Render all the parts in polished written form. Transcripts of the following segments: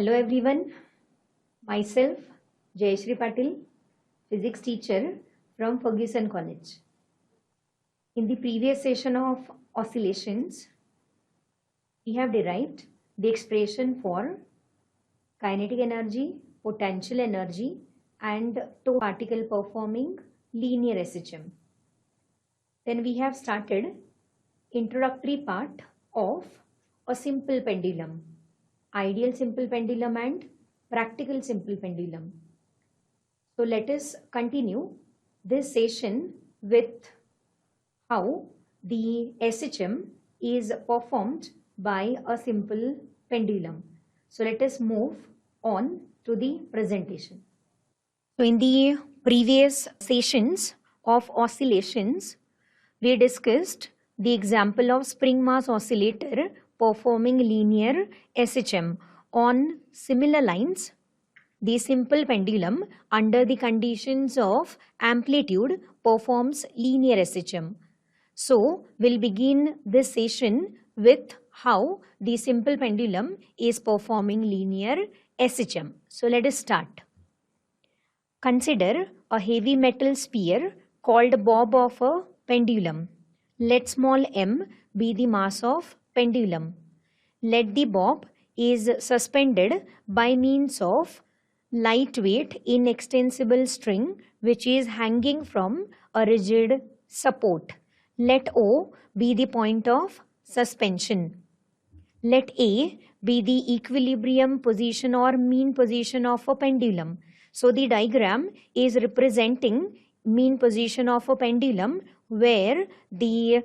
Hello everyone, myself Jayashree Patil, physics teacher from Ferguson College. In the previous session of oscillations, we have derived the expression for kinetic energy, potential energy and tow particle performing linear SHM. Then we have started introductory part of a simple pendulum, ideal simple pendulum and practical simple pendulum. So let us continue this session with how the SHM is performed by a simple pendulum. So let us move on to the presentation. So in the previous sessions of oscillations, we discussed the example of spring mass oscillator performing linear SHM. On similar lines, the simple pendulum under the conditions of amplitude performs linear SHM. So we'll begin this session with how the simple pendulum is performing linear SHM. So let us start. Consider a heavy metal sphere called bob of a pendulum. Let small m be the mass of pendulum. Let the bob is suspended by means of lightweight inextensible string which is hanging from a rigid support. Let O be the point of suspension. Let A be the equilibrium position or mean position of a pendulum. So the diagram is representing mean position of a pendulum where the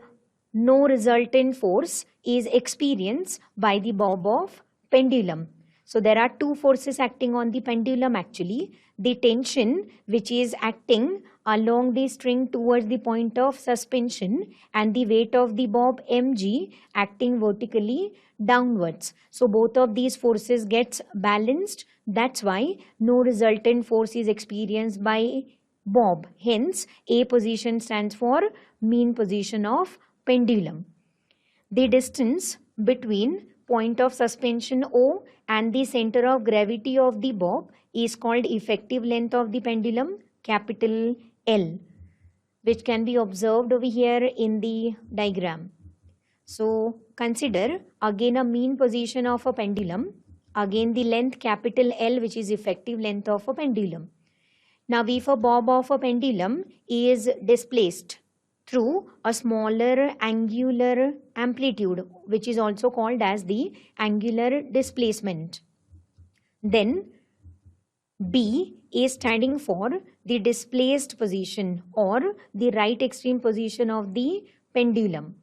no resultant force is experienced by the bob of pendulum. So there are two forces acting on the pendulum actually. The tension which is acting along the string towards the point of suspension and the weight of the bob mg acting vertically downwards. So both of these forces gets balanced. That's why no resultant force is experienced by bob. Hence A position stands for mean position of pendulum. The distance between point of suspension O and the center of gravity of the bob is called effective length of the pendulum, capital L, which can be observed over here in the diagram. So consider again a mean position of a pendulum, again the length capital L which is effective length of a pendulum. Now if a bob of a pendulum is displaced through a smaller angular amplitude which is also called as the angular displacement, then B is standing for the displaced position or the right extreme position of the pendulum.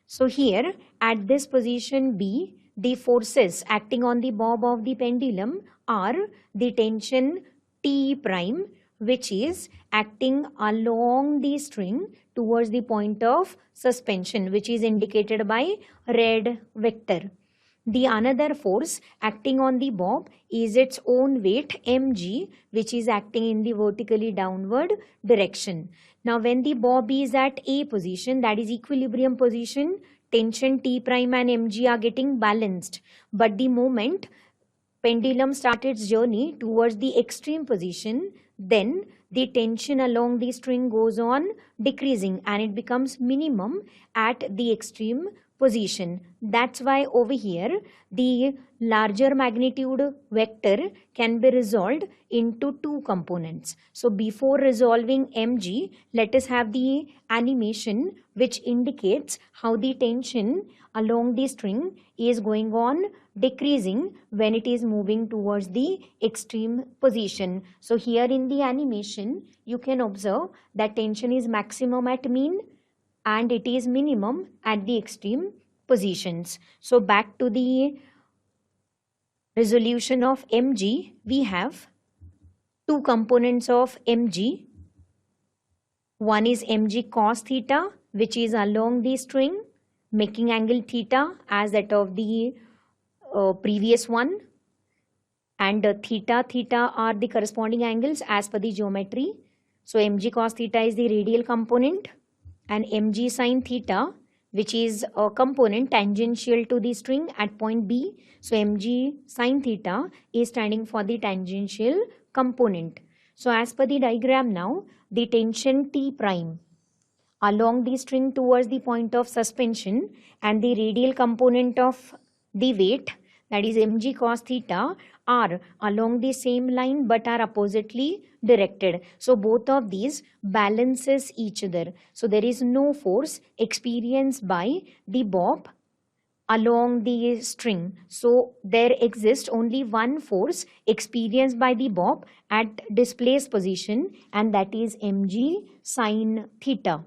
So here at this position B, the forces acting on the bob of the pendulum are the tension T prime which is acting along the string towards the point of suspension which is indicated by red vector. The another force acting on the bob is its own weight mg which is acting in the vertically downward direction. Now when the bob is at A position, that is equilibrium position, tension T prime and mg are getting balanced, but the moment pendulum starts its journey towards the extreme position, then the tension along the string goes on decreasing and it becomes minimum at the extreme position. That's why over here the larger magnitude vector can be resolved into two components. So before resolving mg, let us have the animation which indicates how the tension along the string is going on decreasing when it is moving towards the extreme position. So here in the animation you can observe that tension is maximum at mean and it is minimum at the extreme positions. So back to the resolution of mg, we have two components of mg. One is mg cos theta which is along the string making angle theta as that of the previous one, and theta are the corresponding angles as per the geometry. So mg cos theta is the radial component and mg sin theta which is a component tangential to the string at point B. So mg sine theta is standing for the tangential component. So as per the diagram now, the tension T prime along the string towards the point of suspension and the radial component of the weight, that is mg cos theta, are along the same line but are oppositely directed. So both of these balances each other. So there is no force experienced by the bob along the string. So there exists only one force experienced by the bob at displaced position, and that is mg sine theta.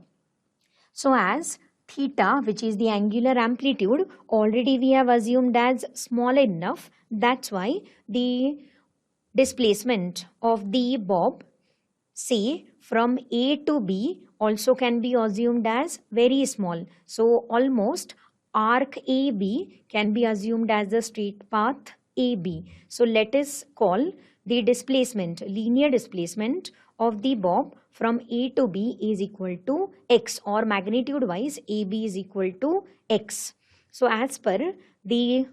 So as theta, which is the angular amplitude, already we have assumed as small enough, that's why the displacement of the bob, say from A to B, also can be assumed as very small. So almost arc AB can be assumed as the straight path AB. So let us call the displacement, linear displacement of the bob from A to B is equal to x, or magnitude wise AB is equal to x. So as per the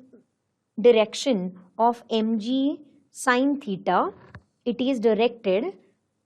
direction of mg sine theta, it is directed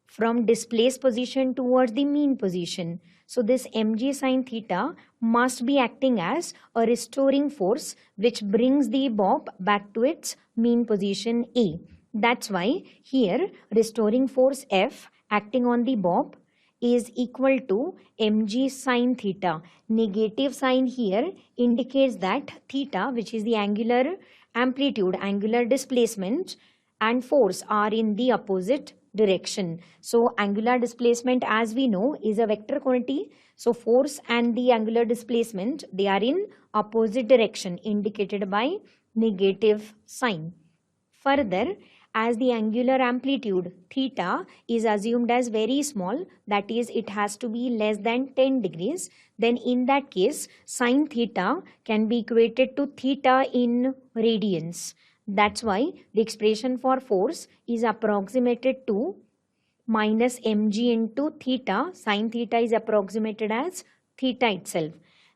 from displaced position towards the mean position. So this mg sine theta must be acting as a restoring force which brings the bob back to its mean position A. That's why here restoring force F acting on the bob is equal to mg sine theta. Negative sign here indicates that theta, which is the angular amplitude, angular displacement, and force are in the opposite direction. So angular displacement, as we know, is a vector quantity. So force and the angular displacement, they are in opposite direction, indicated by negative sign. Further, as the angular amplitude theta is assumed as very small, that is it has to be less than 10 degrees, then in that case sine theta can be equated to theta in radians. That's why the expression for force is approximated to minus mg into theta. Sine theta is approximated as theta itself.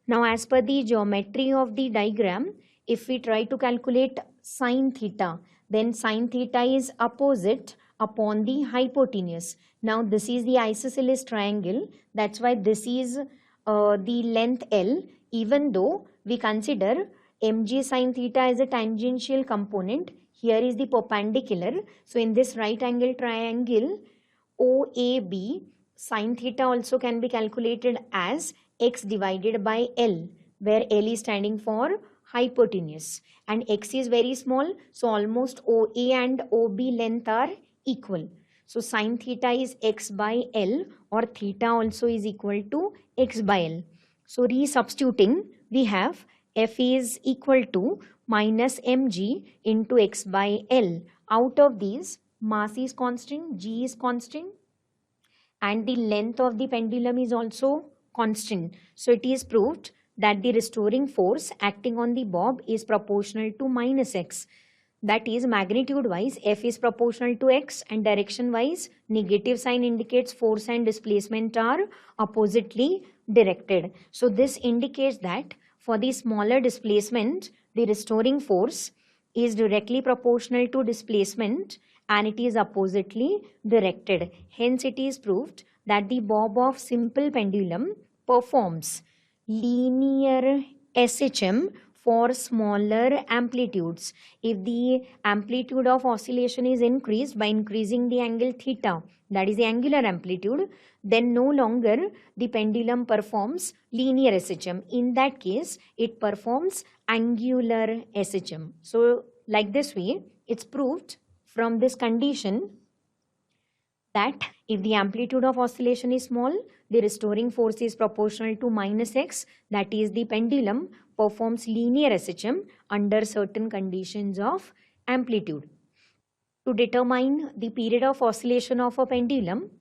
Now as per the geometry of the diagram, if we try to calculate sine theta, then sine theta is opposite upon the hypotenuse. Now this is the isosceles triangle, that's why this is the length L, even though we consider mg sine theta as a tangential component, here is the perpendicular. So in this right angle triangle OAB, sine theta also can be calculated as x divided by L, where L is standing for hypotenuse and x is very small, so almost OA and OB length are equal. So sine theta is x by L, or theta also is equal to x by L. So resubstituting, we have F is equal to minus mg into x by L. Out of these, mass is constant, g is constant, and the length of the pendulum is also constant. So it is proved that the restoring force acting on the bob is proportional to minus x. That is, magnitude wise F is proportional to x, and direction wise negative sign indicates force and displacement are oppositely directed. So this indicates that for the smaller displacement, the restoring force is directly proportional to displacement and it is oppositely directed. Hence it is proved that the bob of simple pendulum performs linear SHM for smaller amplitudes. If the amplitude of oscillation is increased by increasing the angle theta, that is the angular amplitude, then no longer the pendulum performs linear SHM. In that case, it performs angular SHM. So like this way, it's proved from this condition that if the amplitude of oscillation is small, the restoring force is proportional to minus x, that is the pendulum performs linear SHM under certain conditions of amplitude. To determine the period of oscillation of a pendulum,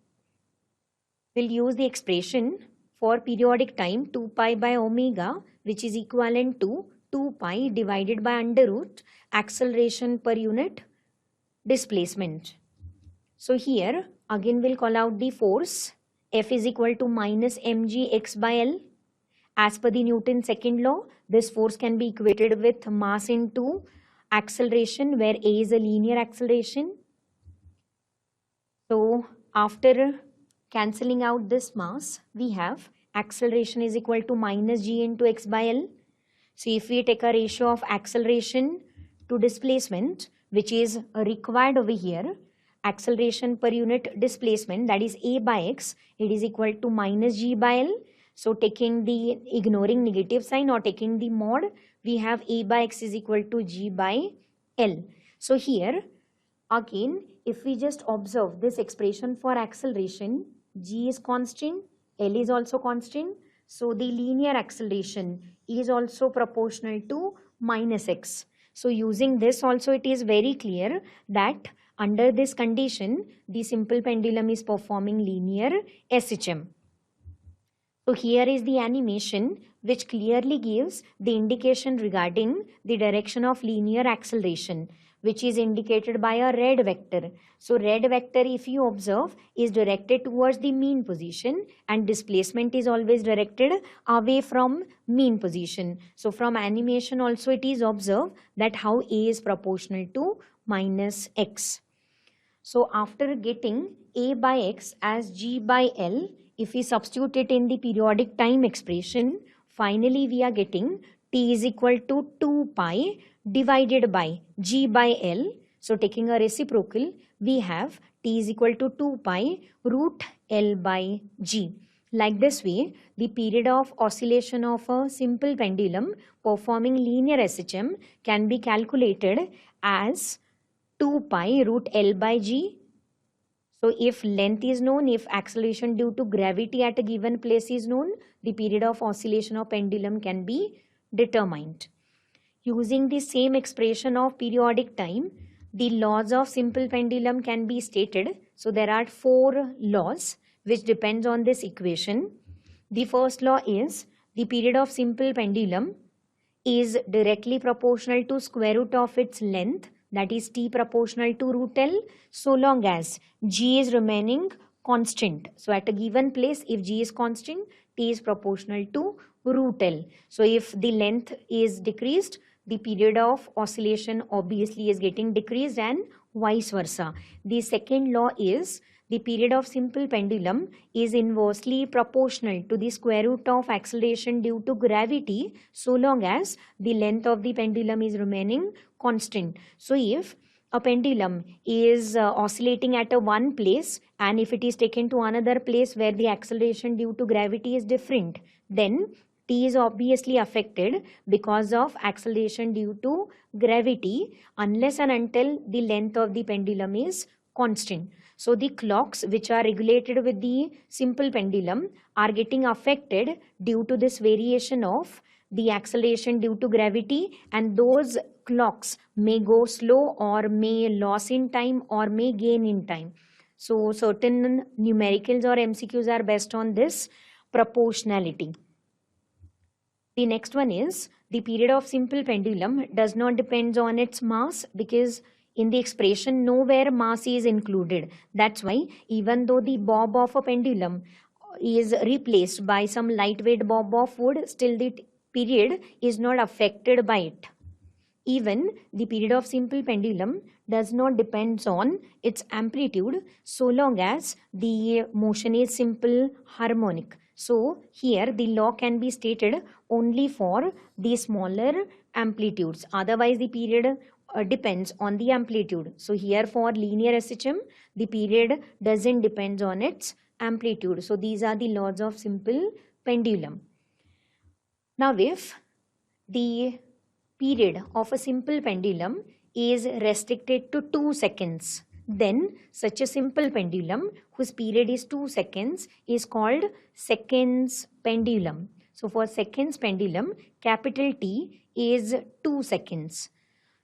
we'll use the expression for periodic time 2 pi by omega, which is equivalent to 2 pi divided by under root acceleration per unit displacement. So here again we'll call out the force. F is equal to minus mg x by L, As per the Newton's second law, this force can be equated with mass into acceleration, where A is a linear acceleration. So after cancelling out this mass, we have acceleration is equal to minus g into x by L. So if we take a ratio of acceleration to displacement, which is required over here, acceleration per unit displacement, that is A by x, it is equal to minus g by L. So ignoring negative sign or taking the mod, we have A by x is equal to g by L. So here again, if we just observe this expression for acceleration, g is constant, L is also constant. So the linear acceleration is also proportional to minus x. So using this also, it is very clear that under this condition, the simple pendulum is performing linear SHM. So here is the animation which clearly gives the indication regarding the direction of linear acceleration, which is indicated by a red vector. So red vector, if you observe, is directed towards the mean position, and displacement is always directed away from mean position. So from animation also it is observed that how A is proportional to minus x. So after getting A by x as g by L, if we substitute it in the periodic time expression, finally we are getting T is equal to 2 pi divided by g by L. So taking a reciprocal, we have T is equal to 2 pi root L by g. Like this way, the period of oscillation of a simple pendulum performing linear SHM can be calculated as 2 pi root L by g. So if length is known, if acceleration due to gravity at a given place is known, the period of oscillation of pendulum can be determined. Using the same expression of periodic time, the laws of simple pendulum can be stated. So there are 4 laws which depends on this equation. The first law is the period of simple pendulum is directly proportional to square root of its length, that is T proportional to root L, so long as G is remaining constant. So at a given place, if G is constant, T is proportional to root L. So if the length is decreased, the period of oscillation obviously is getting decreased, and vice versa. The second law is the period of simple pendulum is inversely proportional to the square root of acceleration due to gravity, so long as the length of the pendulum is remaining constant. So if a pendulum is oscillating at a one place, and if it is taken to another place where the acceleration due to gravity is different, then T is obviously affected because of acceleration due to gravity, unless and until the length of the pendulum is constant. So the clocks which are regulated with the simple pendulum are getting affected due to this variation of the acceleration due to gravity, and those clocks may go slow or may lose in time or may gain in time. So certain numericals or MCQs are based on this proportionality. The next one is the period of simple pendulum does not depend on its mass, because in the expression nowhere mass is included. That's why even though the bob of a pendulum is replaced by some lightweight bob of wood, still the period is not affected by it. Even the period of simple pendulum does not depend on its amplitude, so long as the motion is simple harmonic. So here the law can be stated only for the smaller amplitudes. Otherwise the period depends on the amplitude. So here for linear SHM, the period doesn't depend on its amplitude. So these are the laws of simple pendulum. Now if the period of a simple pendulum is restricted to 2 seconds, then such a simple pendulum whose period is 2 seconds is called seconds pendulum. So for seconds pendulum, capital T is 2 seconds.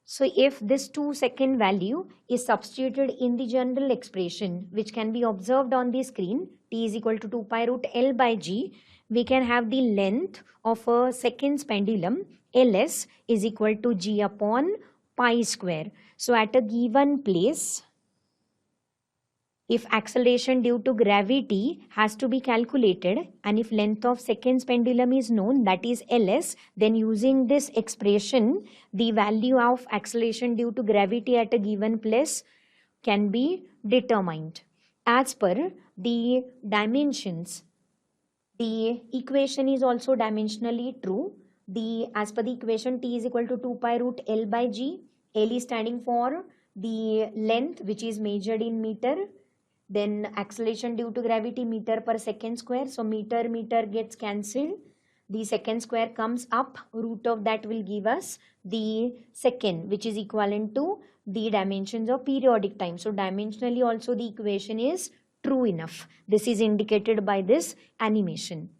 So if this 2-second value is substituted in the general expression, which can be observed on the screen, T is equal to 2 pi root L by G, we can have the length of a seconds pendulum, Ls, is equal to G upon pi square. So at a given place, if acceleration due to gravity has to be calculated and if length of seconds pendulum is known, that is Ls, then using this expression, the value of acceleration due to gravity at a given place can be determined. As per the dimensions, the equation is also dimensionally true. As per the equation, T is equal to 2 pi root L by G. L is standing for the length which is measured in meter. Then acceleration due to gravity meter per second square. So meter gets cancelled. The second square comes up. Root of that will give us the second, which is equivalent to the dimensions of periodic time. So dimensionally also the equation is true enough. This is indicated by this animation.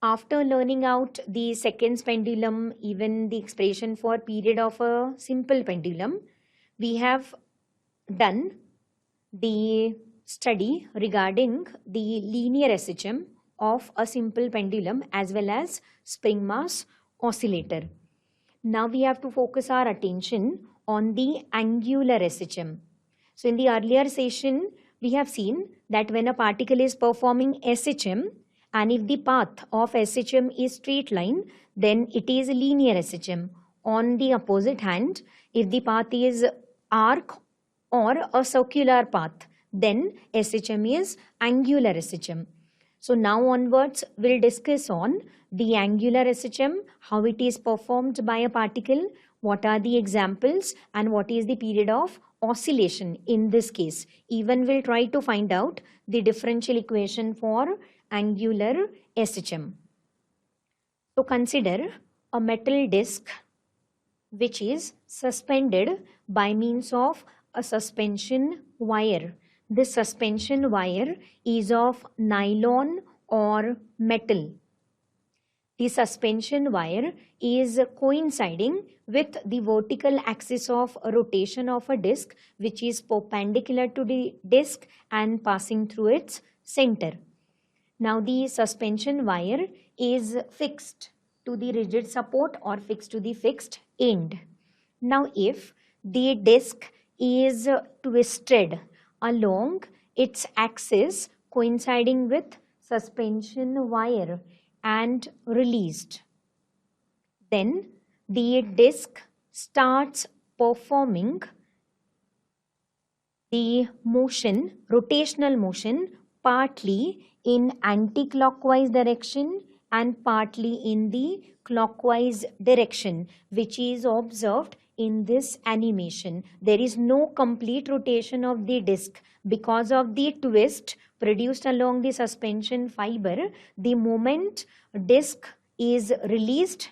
After learning out the seconds pendulum, even the expression for period of a simple pendulum, we have done the study regarding the linear SHM of a simple pendulum as well as spring mass oscillator. Now we have to focus our attention on the angular SHM. So in the earlier session, we have seen that when a particle is performing SHM and if the path of SHM is straight line, then it is linear SHM. On the opposite hand, if the path is arc or a circular path, then SHM is angular SHM. So now onwards, we'll discuss on the angular SHM, how it is performed by a particle, what are the examples, and what is the period of oscillation in this case. Even we'll try to find out the differential equation for angular SHM. So consider a metal disc which is suspended by means of a suspension wire. This suspension wire is of nylon or metal. The suspension wire is coinciding with the vertical axis of rotation of a disc, which is perpendicular to the disc and passing through its center. Now the suspension wire is fixed to the rigid support or fixed to the fixed end. Now if the disc is twisted along its axis coinciding with suspension wire and released, then the disc starts performing the motion, rotational motion, partly in anti-clockwise direction and partly in the clockwise direction, which is observed in this animation. There is no complete rotation of the disc because of the twist produced along the suspension fiber. The moment disc is released,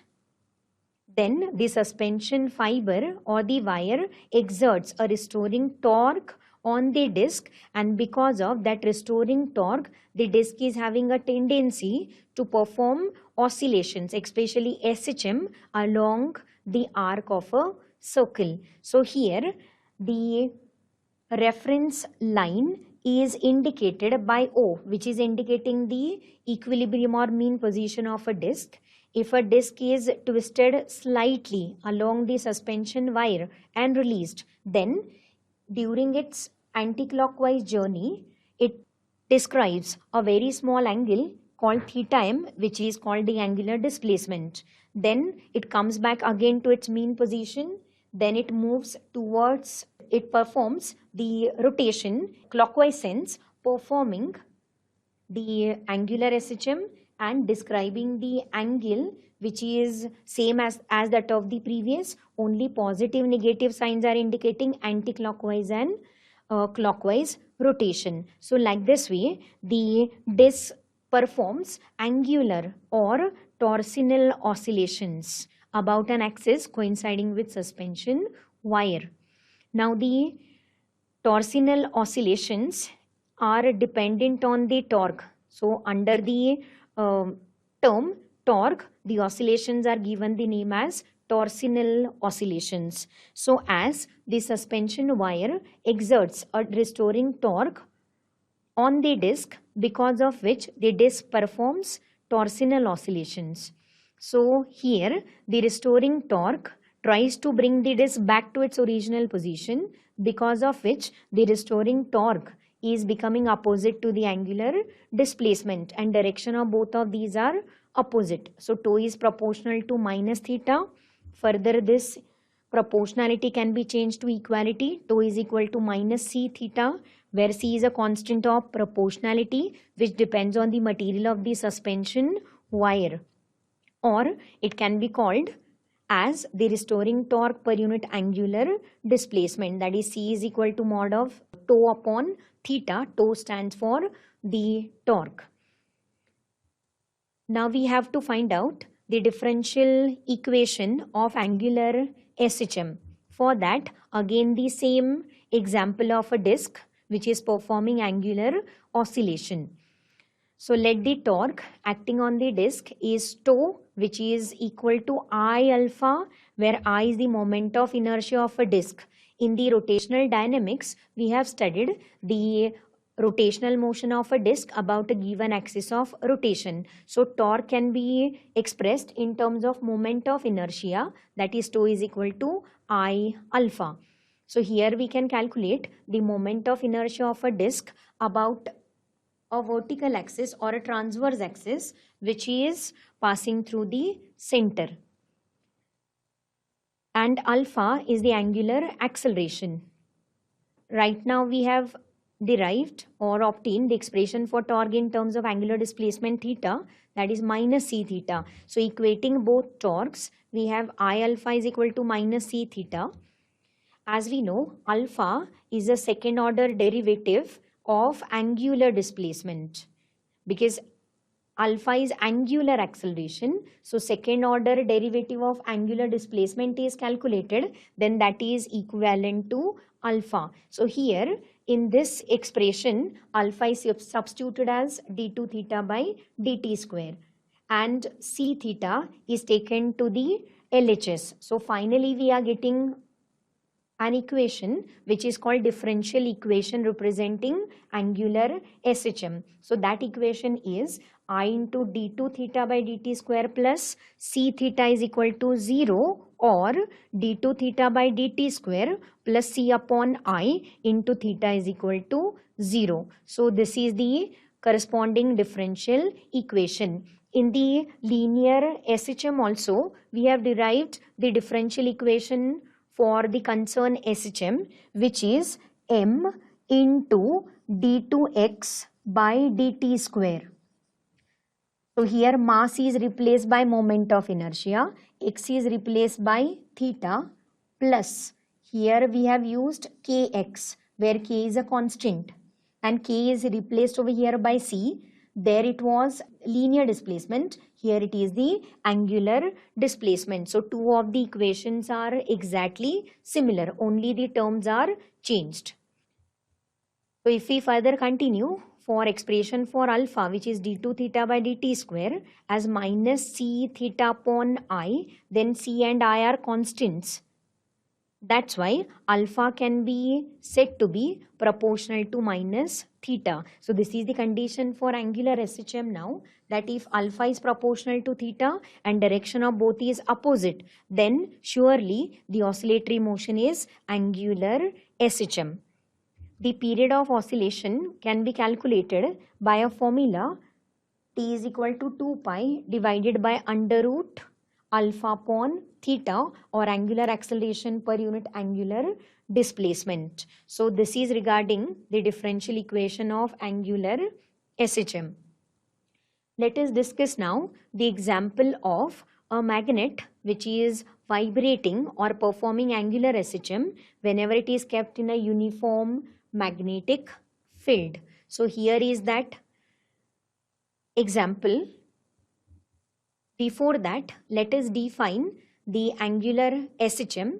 then the suspension fiber or the wire exerts a restoring torque on the disc, and because of that restoring torque, the disc is having a tendency to perform oscillations, especially SHM, along the arc of a circle. So here the reference line is indicated by O, which is indicating the equilibrium or mean position of a disc. If a disc is twisted slightly along the suspension wire and released, then during its anti-clockwise journey, it describes a very small angle called theta m, which is called the angular displacement. Then it comes back again to its mean position. Then it moves towards, it performs the rotation clockwise sense, performing the angular SHM and describing the angle which is same as that of the previous. Only positive negative signs are indicating anti-clockwise and clockwise rotation. So like this way, the disc performs angular or torsional oscillations about an axis coinciding with suspension wire. Now the torsional oscillations are dependent on the torque. So under the term torque, the oscillations are given the name as torsional oscillations. So as the suspension wire exerts a restoring torque on the disc, because of which the disc performs torsional oscillations. So here the restoring torque tries to bring the disc back to its original position, because of which the restoring torque is becoming opposite to the angular displacement, and direction of both of these are opposite. So tau is proportional to minus theta. Further, this proportionality can be changed to equality. Tau is equal to minus c theta, where c is a constant of proportionality which depends on the material of the suspension wire, or it can be called as the restoring torque per unit angular displacement, that is c is equal to mod of tau upon theta. Tau stands for the torque. Now we have to find out the differential equation of angular SHM. For that, again the same example of a disc which is performing angular oscillation. So let the torque acting on the disc is tau, which is equal to I alpha, where I is the moment of inertia of a disc. In the rotational dynamics, we have studied the rotational motion of a disc about a given axis of rotation. So torque can be expressed in terms of moment of inertia, that is tau is equal to I alpha. So here we can calculate the moment of inertia of a disc about a vertical axis or a transverse axis which is passing through the center. And alpha is the angular acceleration. Right now we have derived or obtained the expression for torque in terms of angular displacement theta, that is minus c theta. So equating both torques, we have I alpha is equal to minus c theta. As we know, alpha is a second order derivative of angular displacement, because alpha is angular acceleration. So second order derivative of angular displacement is calculated, then that is equivalent to alpha. So here in this expression, alpha is substituted as d2 theta by dt square, and c theta is taken to the LHS. So finally we are getting an equation which is called differential equation representing angular SHM. So that equation is I into d2 theta by dt square plus c theta is equal to 0, or d2 theta by dt square plus c upon I into theta is equal to 0. So this is the corresponding differential equation. In the linear SHM also, we have derived the differential equation for the concern SHM, which is m into d2x by dt square. So here mass is replaced by moment of inertia, x is replaced by theta, plus here we have used kx, where k is a constant, and k is replaced over here by c. There it was linear displacement, here it is the angular displacement. So two of the equations are exactly similar, only the terms are changed. So if we further continue, for expression for alpha, which is d2 theta by dt square, as minus c theta upon I, then c and I are constants. That's why alpha can be said to be proportional to minus theta. So this is the condition for angular SHM now, that if alpha is proportional to theta and direction of both is opposite, then surely the oscillatory motion is angular SHM. The period of oscillation can be calculated by a formula T is equal to 2 pi divided by under root alpha upon theta, or angular acceleration per unit angular displacement. So this is regarding the differential equation of angular SHM. Let us discuss now the example of a magnet which is vibrating or performing angular SHM whenever it is kept in a uniform magnetic field. So here is that example. Before that, let us define the angular SHM.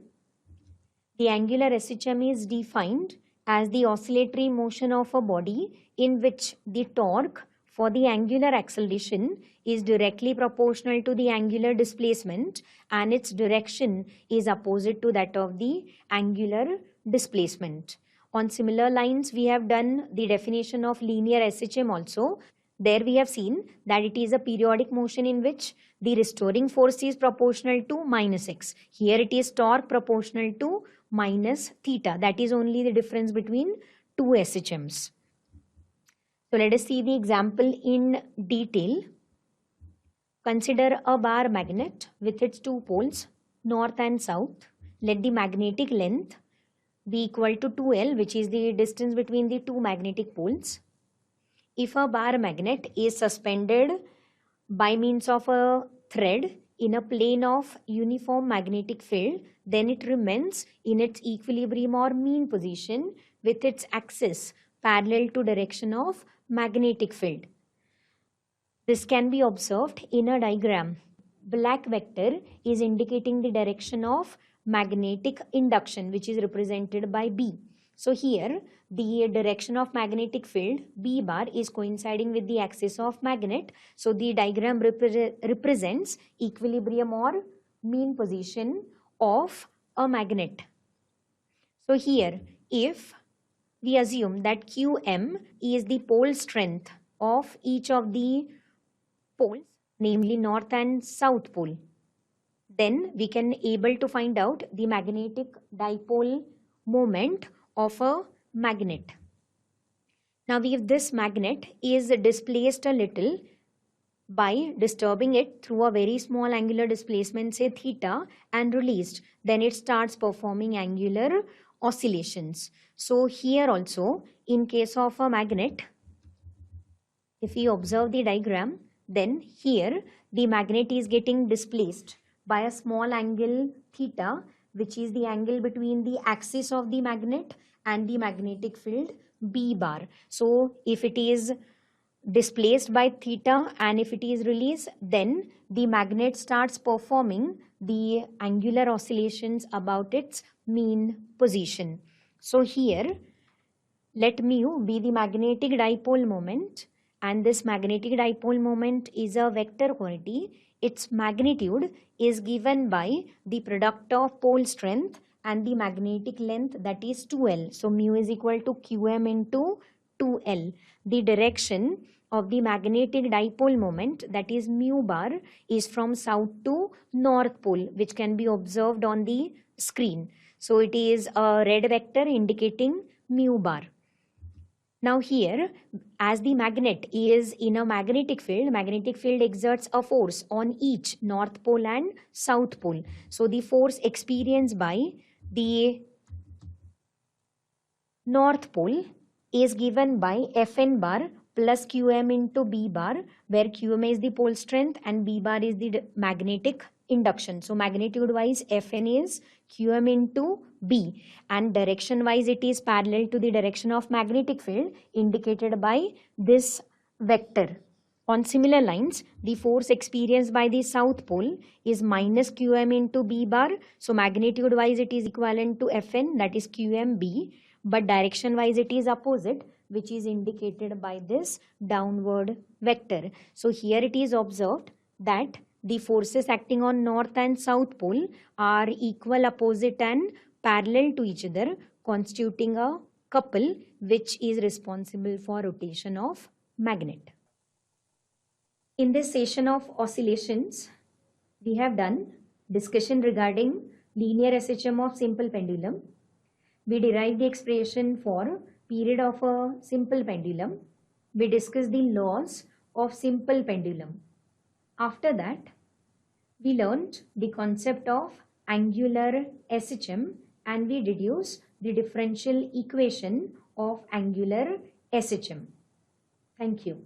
The angular SHM is defined as the oscillatory motion of a body in which the torque for the angular acceleration is directly proportional to the angular displacement, and its direction is opposite to that of the angular displacement. On similar lines, we have done the definition of linear SHM also. There we have seen that it is a periodic motion in which the restoring force is proportional to minus x. Here it is torque proportional to minus theta. That is only the difference between two SHMs. So let us see the example in detail. Consider a bar magnet with its two poles, north and south. Let the magnetic length be equal to 2L, which is the distance between the two magnetic poles. If a bar magnet is suspended by means of a thread in a plane of uniform magnetic field, then it remains in its equilibrium or mean position with its axis parallel to direction of magnetic field. This can be observed in a diagram. Black vector is indicating the direction of magnetic induction, which is represented by B. So here the direction of magnetic field B bar is coinciding with the axis of magnet. So the diagram represents equilibrium or mean position of a magnet. So here if we assume that QM is the pole strength of each of the poles, namely north and south pole, then we can able to find out the magnetic dipole moment of a magnet. Now if this magnet is displaced a little by disturbing it through a very small angular displacement, say theta, and released, then it starts performing angular oscillations. So here also, in case of a magnet, if we observe the diagram, then here the magnet is getting displaced by a small angle theta, which is the angle between the axis of the magnet and the magnetic field B bar. So if it is displaced by theta and if it is released, then the magnet starts performing the angular oscillations about its mean position. So here let mu be the magnetic dipole moment, and this magnetic dipole moment is a vector quantity. Its magnitude is given by the product of pole strength and the magnetic length, that is 2L. So mu is equal to QM into 2L. The direction of the magnetic dipole moment, that is mu bar, is from south to north pole, which can be observed on the screen. So it is a red vector indicating mu bar. Now here, as the magnet is in a magnetic field exerts a force on each north pole and south pole. So the force experienced by the north pole is given by Fn bar plus Qm into B bar, where Qm is the pole strength and B bar is the magnetic induction. So magnitude wise Fn is Qm into B, and direction wise it is parallel to the direction of magnetic field indicated by this vector. On similar lines, the force experienced by the south pole is minus Qm into B bar. So magnitude wise it is equivalent to Fn, that is QmB, but direction wise it is opposite, which is indicated by this downward vector. So here it is observed that the forces acting on north and south pole are equal, opposite and parallel to each other, constituting a couple which is responsible for rotation of magnet. In this session of oscillations, we have done discussion regarding linear SHM of simple pendulum. We derived the expression for period of a simple pendulum. We discussed the laws of simple pendulum. After that, we learned the concept of angular SHM and we deduced the differential equation of angular SHM. Thank you.